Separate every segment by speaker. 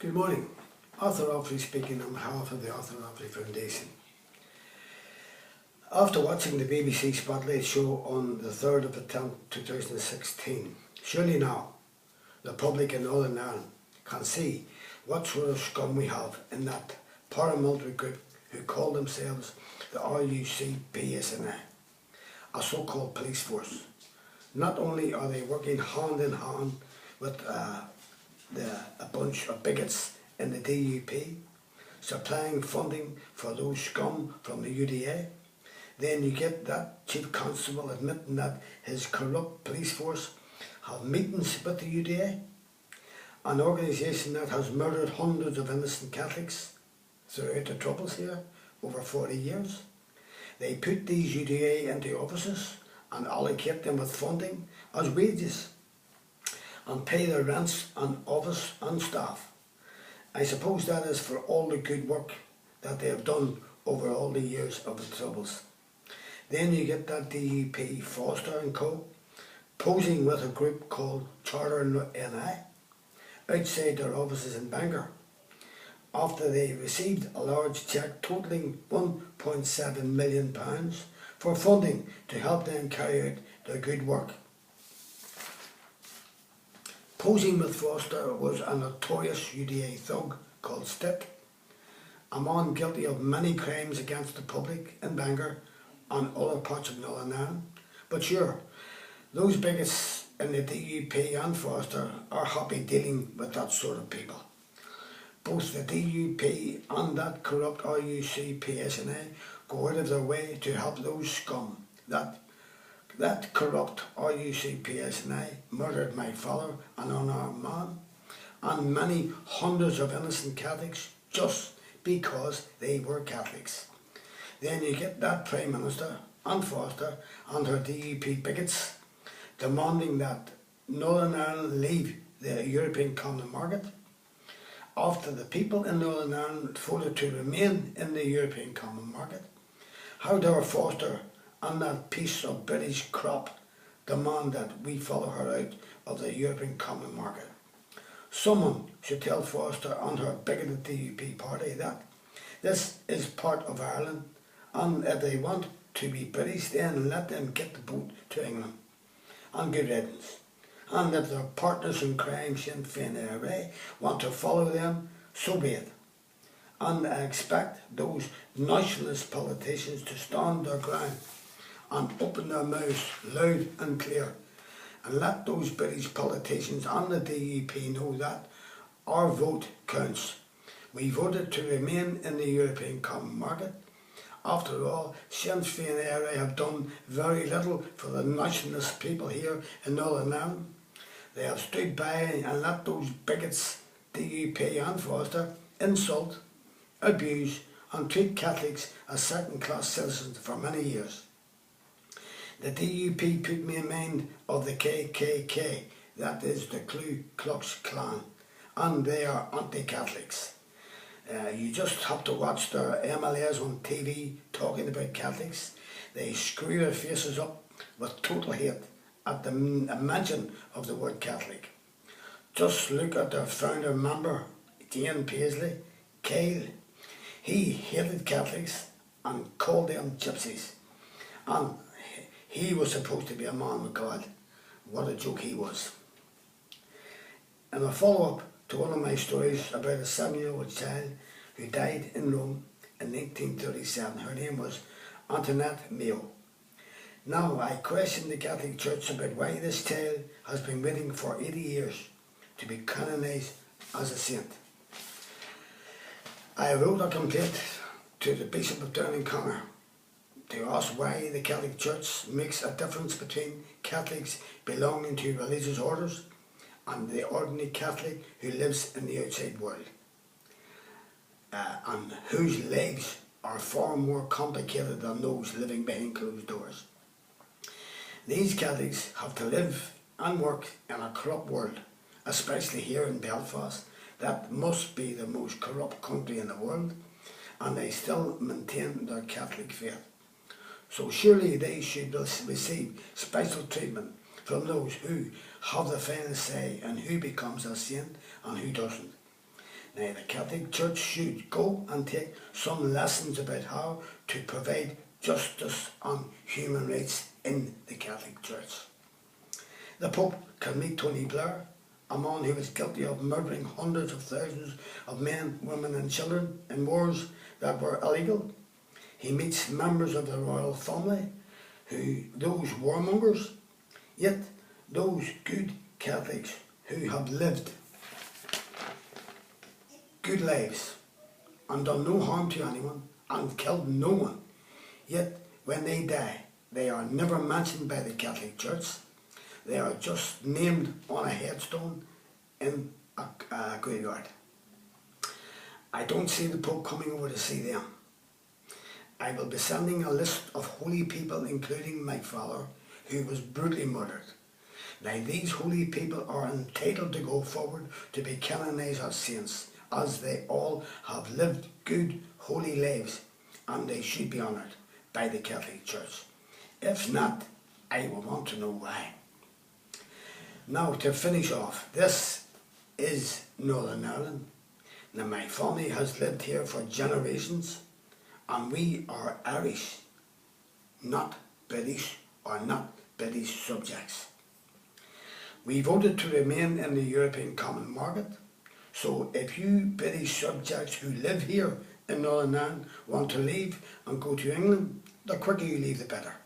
Speaker 1: Good morning. Arthur Offaly speaking on behalf of the Arthur Offaly Foundation. After watching the BBC Spotlight show on the 3rd of the 10th 2016, surely now the public in Northern Ireland can see what sort of scum we have in that paramilitary group who call themselves the RUC-PSNI, a so-called police force. Not only are they working hand in hand with a bunch of bigots in the DUP, supplying funding for those scum from the UDA, then you get that Chief Constable admitting that his corrupt police force have meetings with the UDA, an organisation that has murdered hundreds of innocent Catholics throughout the Troubles here over 40 years. They put these UDA into offices and allocate them with funding as wages and pay their rents and office and staff. I suppose that is for all the good work that they have done over all the years of the Troubles. Then you get that DUP Foster and Co. posing with a group called Charter NI outside their offices in Bangor after they received a large cheque totalling £1.7 million for funding to help them carry out their good work. Posing with Foster was a notorious UDA thug called Stick, a man guilty of many crimes against the public in Bangor and other parts of Northern Ireland. But sure, those bigots in the DUP and Foster are happy dealing with that sort of people. Both the DUP and that corrupt RUC-PSNI go out of their way to help those scum. That corrupt RUC-PSNI murdered my father, an unarmed man, and many hundreds of innocent Catholics just because they were Catholics. Then you get that Prime Minister and Foster and her DUP bigots demanding that Northern Ireland leave the European Common Market after the people in Northern Ireland voted to remain in the European Common Market. How dare Foster and that piece of British crop demand that we follow her out of the European Common Market? Someone should tell Foster and her bigoted DUP party that this is part of Ireland, and if they want to be British, then let them get the boat to England and good riddance. And if their partners in crime, Sinn Féin IRA, want to follow them, so be it. And I expect those nationalist politicians to stand their ground and open their mouths loud and clear and let those British politicians and the DUP know that our vote counts. We voted to remain in the European Common Market. After all, Sinn Féin IRA have done very little for the nationalist people here in Northern Ireland. They have stood by and let those bigots, DUP and Foster, insult, abuse and treat Catholics as second-class citizens for many years. The DUP put me in mind of the KKK, that is the Ku Klux Klan, and they are anti-Catholics. You just have to watch their MLAs on TV talking about Catholics. They screw their faces up with total hate at the mention of the word Catholic. Just look at their founder member, Jane Paisley, Kyle. He hated Catholics and called them gypsies. And he was supposed to be a man with God. What a joke he was. In a follow-up to one of my stories about a 7-year-old child who died in Rome in 1937. Her name was Antoinette Mayo. Now, I question the Catholic Church about why this child has been waiting for 80 years to be canonised as a saint. I wrote a complaint to the Bishop of Down to ask why the Catholic Church makes a difference between Catholics belonging to religious orders and the ordinary Catholic who lives in the outside world, and whose lives are far more complicated than those living behind closed doors. These Catholics have to live and work in a corrupt world, especially here in Belfast, that must be the most corrupt country in the world, and they still maintain their Catholic faith. So surely they should receive special treatment from those who have the final say in who becomes a saint and who doesn't. Now the Catholic Church should go and take some lessons about how to provide justice and human rights in the Catholic Church. The Pope can meet Tony Blair, a man who was guilty of murdering hundreds of thousands of men, women and children in wars that were illegal. He meets members of the royal family, those warmongers, yet those good Catholics who have lived good lives and done no harm to anyone and killed no one. Yet when they die, they are never mentioned by the Catholic Church. They are just named on a headstone in a graveyard. I don't see the Pope coming over to see them. I will be sending a list of holy people, including my father, who was brutally murdered. Now these holy people are entitled to go forward to be canonised as saints, as they all have lived good, holy lives, and they should be honoured by the Catholic Church. If not, I will want to know why. Now to finish off, this is Northern Ireland. Now my family has lived here for generations, and we are Irish, not British or not British subjects. We voted to remain in the European Common Market, so if you British subjects who live here in Northern Ireland want to leave and go to England, the quicker you leave the better.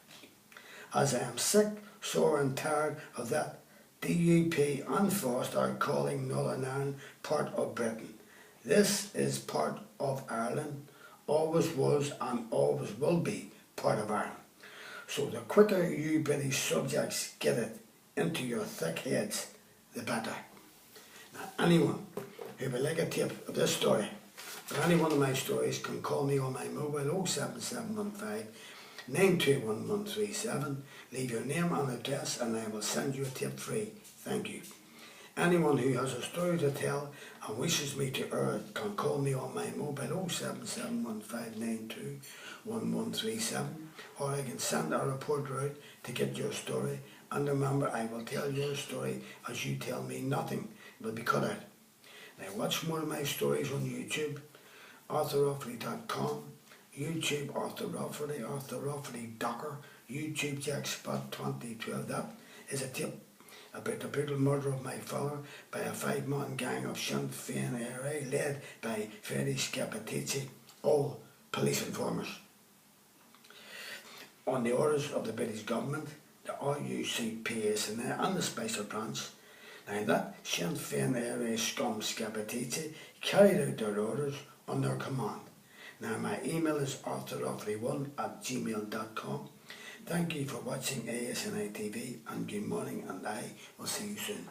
Speaker 1: As I am sick, sore and tired of that, DUP and Frost are calling Northern Ireland part of Britain. This is part of Ireland, always was and always will be part of Ireland. So the quicker you British subjects get it into your thick heads, the better. Now anyone who would like a tape of this story or any one of my stories can call me on my mobile 07715 921137. Leave your name and address and I will send you a tape free. Thank you. Anyone who has a story to tell and wishes me to air it can call me on my mobile 07715921137, or I can send a reporter out to get your story. And remember, I will tell your story as you tell me. Nothing will be cut out. Now watch more of my stories on YouTube, arthurrafferty.com, YouTube Arthur Rafferty, Arthur Rafferty Docker, YouTube Jackspot 2012. That is a tip about the brutal murder of my father by a 5-man gang of Sinn Féin IRA led by Freddie Scappaticci, all police informers. On the orders of the British government, the RUCPSNA and the Spicer branch. Now that Sinn Féin IRA scum Scappaticci carried out their orders on their command. Now my email is arthurrafferty1@gmail.com. Thank you for watching ASNI TV and good morning, and I will see you soon.